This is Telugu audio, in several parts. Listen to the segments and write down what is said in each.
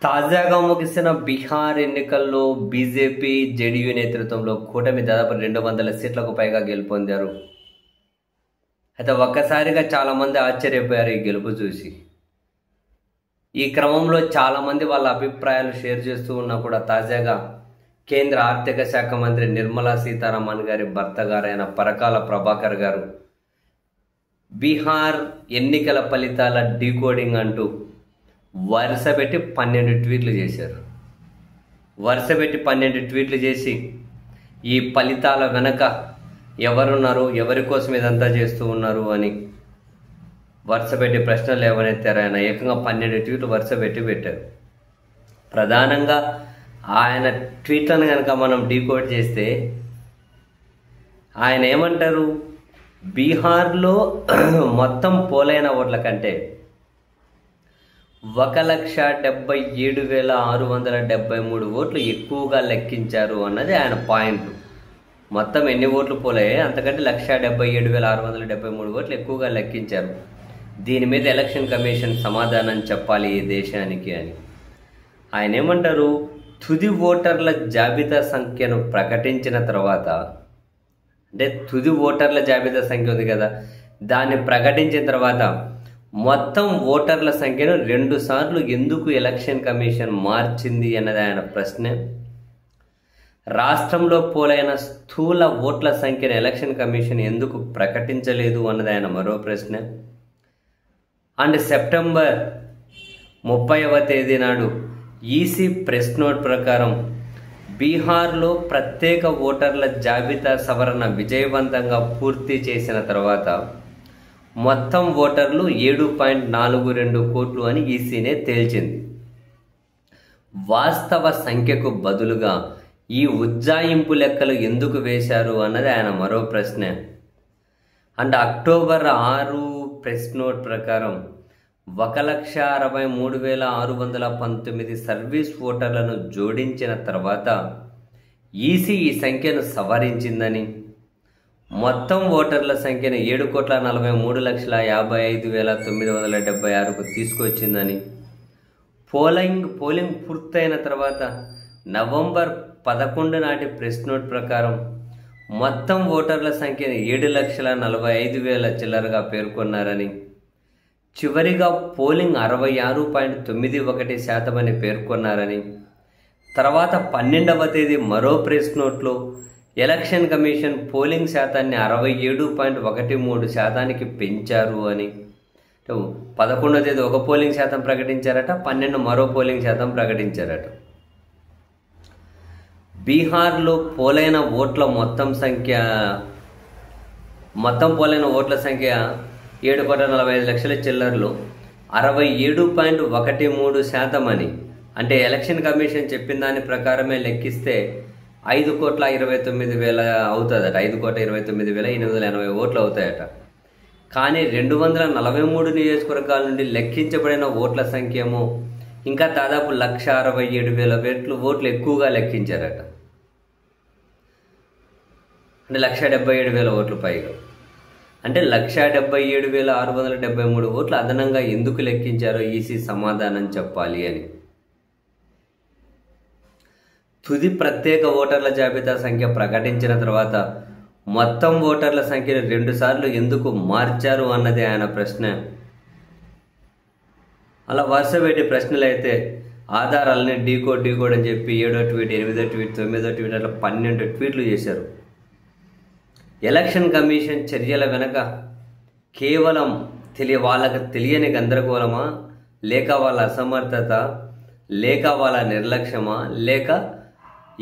తాజాగా ముగిసిన బీహార్ ఎన్నికల్లో బీజేపీ జేడీయూ నేతృత్వంలో కూటమి దాదాపు 200 సీట్లకు పైగా గెలుపొందారు. అయితే ఒక్కసారిగా చాలామంది ఆశ్చర్యపోయారు ఈ గెలుపు చూసి. ఈ క్రమంలో చాలామంది వాళ్ళ అభిప్రాయాలు షేర్ చేస్తూ ఉన్నా కూడా తాజాగా కేంద్ర ఆర్థిక శాఖ మంత్రి నిర్మలా సీతారామన్ గారి భర్త గారైన పరకాల ప్రభాకర్ గారు బీహార్ ఎన్నికల ఫలితాల డీకోడింగ్ అంటూ వరుస పెట్టి 12 ట్వీట్లు చేశారు. వరుస పెట్టి 12 ట్వీట్లు చేసి ఈ ఫలితాల వెనక ఎవరున్నారు, ఎవరి కోసం ఇదంతా చేస్తూ ఉన్నారు అని వరుస పెట్టి ప్రశ్నలు ఏమనెత్తారు. ఆయన ఏకంగా 12 ట్వీట్లు వరుస పెట్టి పెట్టారు. ప్రధానంగా ఆయన ట్వీట్లను కనుక మనం డీకోడ్ చేస్తే ఆయన ఏమంటారు, బీహార్లో మొత్తం పోలైన ఓట్ల కంటే 1,77,673 ఓట్లు ఎక్కువగా లెక్కించారు అన్నది ఆయన పాయింట్. మొత్తం ఎన్ని ఓట్లు పోలయ్యాయి అంతకంటే 1,77,673 ఓట్లు ఎక్కువగా లెక్కించారు. దీని మీద ఎలక్షన్ కమిషన్ సమాధానం చెప్పాలి ఈ దేశానికి అని ఆయన ఏమంటారు. తుది ఓటర్ల జాబితా సంఖ్యను ప్రకటించిన తర్వాత, అంటే తుది ఓటర్ల జాబితా సంఖ్య ఉంది కదా, దాన్ని ప్రకటించిన తర్వాత మొత్తం ఓటర్ల సంఖ్యను 2 సార్లు ఎందుకు ఎలక్షన్ కమిషన్ మార్చింది అన్నది ఆయన ప్రశ్న. రాష్ట్రంలో పోలైన స్థూల ఓట్ల సంఖ్యను ఎలక్షన్ కమిషన్ ఎందుకు ప్రకటించలేదు అన్నది ఆయన మరో ప్రశ్న. అండ్ సెప్టెంబర్ 30వ తేదీ నాడు ఈసీ ప్రెస్ నోట్ ప్రకారం బీహార్లో ప్రత్యేక ఓటర్ల జాబితా సవరణ విజయవంతంగా పూర్తి చేసిన తర్వాత మొత్తం ఓటర్లు 7.42 కోట్లు అని ఈసీనే తేల్చింది. వాస్తవ సంఖ్యకు బదులుగా ఈ ఉజ్జాయింపు లెక్కలు ఎందుకు వేశారు అన్నది ఆయన మరో ప్రశ్న. అండ్ అక్టోబర్ 6 ప్రెస్ నోట్ ప్రకారం 1,63,619 సర్వీస్ ఓటర్లను జోడించిన తర్వాత ఈసీ ఈ సంఖ్యను సవరించిందని, మొత్తం ఓటర్ల సంఖ్యను 7,43,55,976కు తీసుకొచ్చిందని, పోలింగ్ పూర్తయిన తర్వాత నవంబర్ 11 నాటి ప్రెస్ నోట్ ప్రకారం మొత్తం ఓటర్ల సంఖ్యను 7,45,000 చిల్లరగా పేర్కొన్నారని, చివరిగా పోలింగ్ 66.91% అని పేర్కొన్నారని, తర్వాత 12వ తేదీ మరో ప్రెస్ నోట్లో ఎలక్షన్ కమిషన్ పోలింగ్ శాతాన్ని 67.13% పెంచారు అని, 11వ తేదీ ఒక పోలింగ్ శాతం ప్రకటించారట, 12 మరో పోలింగ్ శాతం ప్రకటించారట. బీహార్లో పోలైన ఓట్ల పోలైన ఓట్ల సంఖ్య 7,45,00,000 చిల్లర్లు 67.13% అని, అంటే ఎలక్షన్ కమిషన్ చెప్పిన దాని ప్రకారమే లెక్కిస్తే 5,29,000 అవుతుందట. 5,29,880 ఓట్లు అవుతాయట. కానీ 243 నియోజకవర్గాల నుండి లెక్కించబడిన ఓట్ల సంఖ్య ఏమో ఇంకా దాదాపు 1,67,000 ఓట్లు ఎక్కువగా లెక్కించారట. అంటే 1,77,000 ఓట్లు పైగా. అంటే 1,77,673 ఓట్లు అదనంగా ఎందుకు లెక్కించారో ఈసీ సమాధానం చెప్పాలి అని. తుది ప్రత్యేక ఓటర్ల జాబితా సంఖ్య ప్రకటించిన తర్వాత మొత్తం ఓటర్ల సంఖ్యను 2 సార్లు ఎందుకు మార్చారు అన్నది ఆయన ప్రశ్న. అలా వరుస పెట్టి ప్రశ్నలు అయితే ఆధారాలని డీకోడ్ అని చెప్పి 7వ ట్వీట్, 8వ ట్వీట్, 9వ ట్వీట్ అట్లా 12 ట్వీట్లు చేశారు. ఎలక్షన్ కమిషన్ చర్యల వెనక కేవలం వాళ్ళకి తెలియని గందరగోళమా, లేక వాళ్ళ అసమర్థత, లేక వాళ్ళ నిర్లక్ష్యమా, లేక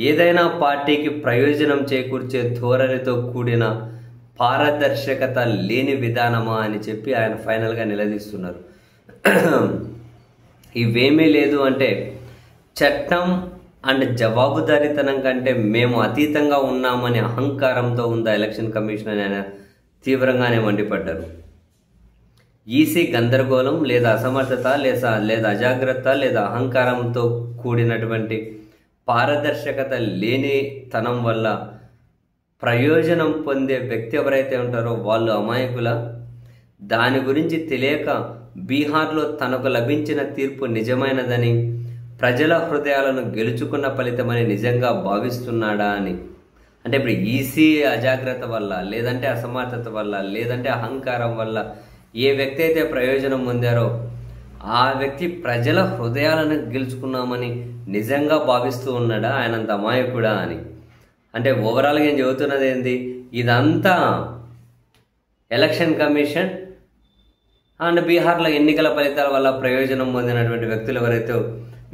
ఏదైనా పార్టీకి ప్రయోజనం చేకూర్చే ధోరణితో కూడిన పారదర్శకత లేని విధానమా అని చెప్పి ఆయన ఫైనల్గా నిలదీస్తున్నారు. ఇవేమీ లేదు అంటే చట్టం అండ్ జవాబుదారీతనం కంటే మేము అతీతంగా ఉన్నామనే అహంకారంతో ఉందా ఎలక్షన్ కమిషన్ అని ఆయన తీవ్రంగానే మండిపడ్డారు. ఈసీ గందరగోళం లేదా అసమర్థత లేదా అజాగ్రత్త లేదా అహంకారంతో కూడినటువంటి పారదర్శకత లేని తనం వల్ల ప్రయోజనం పొందే వ్యక్తి ఎవరైతే ఉంటారో వాళ్ళు అమాయకుల, దాని గురించి తెలియక బీహార్లో తనకు లభించిన తీర్పు నిజమైనదని ప్రజల హృదయాలను గెలుచుకున్న ఫలితమని నిజంగా భావిస్తున్నాడా అని. అంటే ఇప్పుడు ఈసీ అజాగ్రత్త వల్ల, లేదంటే అసమర్థత వల్ల, లేదంటే అహంకారం వల్ల ఏ వ్యక్తి అయితే ప్రయోజనం పొందారో ఆ వ్యక్తి ప్రజల హృదయాలను గెలుచుకున్నామని నిజంగా భావిస్తూ ఉన్నాడా, ఆయనంత అమాయకుడా అని. అంటే ఓవరాల్గా ఏం చెబుతున్నది ఏంది, ఇదంతా ఎలక్షన్ కమిషన్ అండ్ బీహార్లో ఎన్నికల ఫలితాల వల్ల ప్రయోజనం పొందినటువంటి వ్యక్తులు ఎవరైతే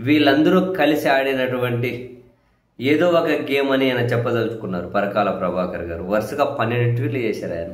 వీళ్ళందరూ కలిసి ఆడినటువంటి ఏదో ఒక గేమ్ అని ఆయన చెప్పదలుచుకున్నారు పరకాల ప్రభాకర్ గారు. వరుసగా 12 ట్వీట్లు చేశారు ఆయన.